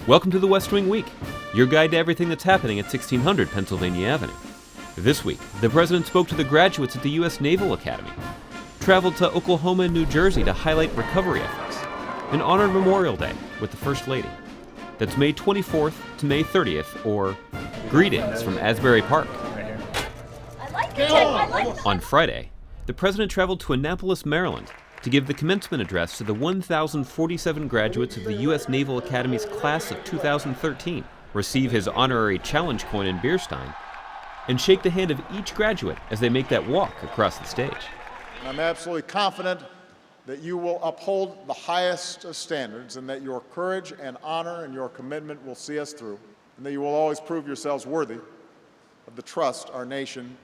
Welcome to the West Wing Week, your guide to everything that's happening at 1600 Pennsylvania Avenue. This week, the President spoke to the graduates at the U.S. Naval Academy, traveled to Oklahoma and New Jersey to highlight recovery efforts, and honored Memorial Day with the First Lady. That's May 24th to May 30th, or Greetings from Asbury Park. On Friday, the President traveled to Annapolis, Maryland, to give the commencement address to the 1,047 graduates of the U.S. Naval Academy's class of 2013, receive his honorary challenge coin and beer stein, and shake the hand of each graduate as they make that walk across the stage. I'm absolutely confident that you will uphold the highest of standards and that your courage and honor and your commitment will see us through, and that you will always prove yourselves worthy of the trust our nation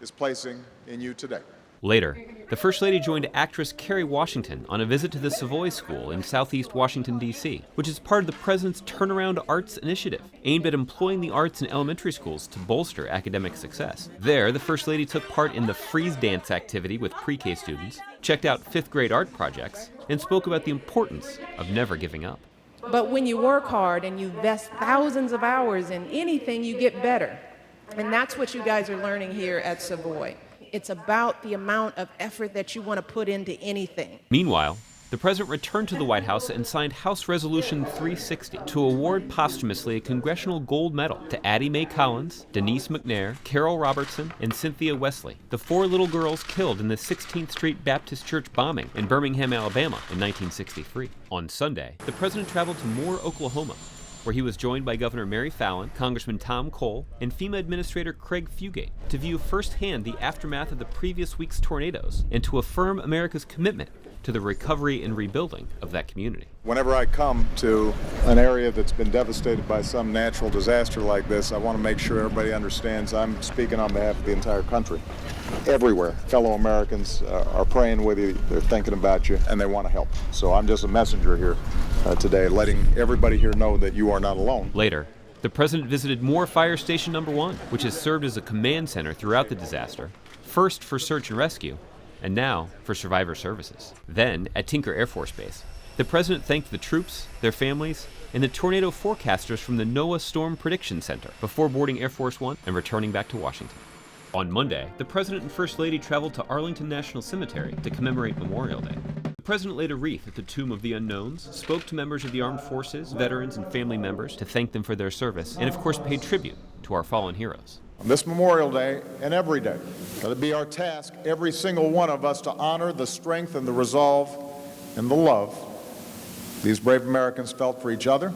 is placing in you today. Later, the First Lady joined actress Kerry Washington on a visit to the Savoy School in southeast Washington, D.C., which is part of the President's Turnaround Arts Initiative, aimed at employing the arts in elementary schools to bolster academic success. There, the First Lady took part in the freeze dance activity with pre-K students, checked out fifth-grade art projects, and spoke about the importance of never giving up. But when you work hard and you invest thousands of hours in anything, you get better. And that's what you guys are learning here at Savoy. It's about the amount of effort that you want to put into anything. Meanwhile, the President returned to the White House and signed House Resolution 360 to award posthumously a Congressional Gold Medal to Addie Mae Collins, Denise McNair, Carol Robertson, and Cynthia Wesley, the four little girls killed in the 16th Street Baptist Church bombing in Birmingham, Alabama in 1963. On Sunday, the President traveled to Moore, Oklahoma, where he was joined by Governor Mary Fallin, Congressman Tom Cole, and FEMA Administrator Craig Fugate to view firsthand the aftermath of the previous week's tornadoes and to affirm America's commitment to the recovery and rebuilding of that community. Whenever I come to an area that's been devastated by some natural disaster like this, I want to make sure everybody understands I'm speaking on behalf of the entire country. Everywhere, fellow Americans are praying with you, they're thinking about you, and they want to help. So I'm just a messenger here today, letting everybody here know that you are not alone. Later, the President visited Moore Fire Station No. 1, which has served as a command center throughout the disaster, first for search and rescue, and now for survivor services. Then, at Tinker Air Force Base, the President thanked the troops, their families, and the tornado forecasters from the NOAA Storm Prediction Center before boarding Air Force One and returning back to Washington. On Monday, the President and First Lady traveled to Arlington National Cemetery to commemorate Memorial Day. The President laid a wreath at the Tomb of the Unknowns, spoke to members of the armed forces, veterans, and family members to thank them for their service, and of course paid tribute to our fallen heroes. On this Memorial Day and every day, let it be our task, every single one of us, to honor the strength and the resolve and the love these brave Americans felt for each other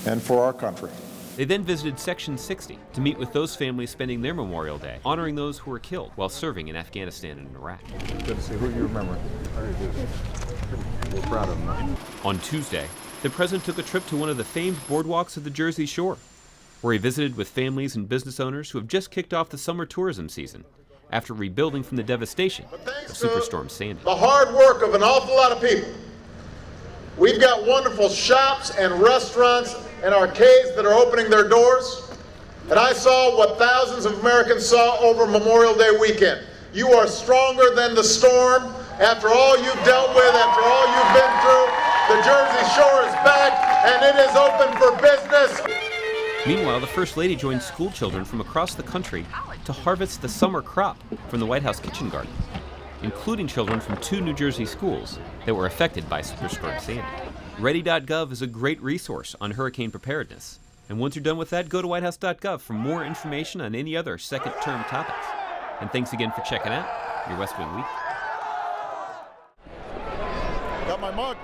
and for our country. They then visited Section 60 to meet with those families spending their Memorial Day, honoring those who were killed while serving in Afghanistan and Iraq. Good to see who you remember. We're proud of them. On Tuesday, the President took a trip to one of the famed boardwalks of the Jersey Shore, where he visited with families and business owners who have just kicked off the summer tourism season after rebuilding from the devastation of Superstorm Sandy. The hard work of an awful lot of people. We've got wonderful shops and restaurants and arcades that are opening their doors. And I saw what thousands of Americans saw over Memorial Day weekend. You are stronger than the storm. After all you've dealt with, after all you've been through, the Jersey Shore is back and it is open for business. Meanwhile, the First Lady joined school children from across the country to harvest the summer crop from the White House kitchen garden, including children from 2 New Jersey schools that were affected by Superstorm Sandy. Ready.gov is a great resource on hurricane preparedness. And once you're done with that, go to whitehouse.gov for more information on any other second-term topics. And thanks again for checking out your West Wing Week. Got my mug.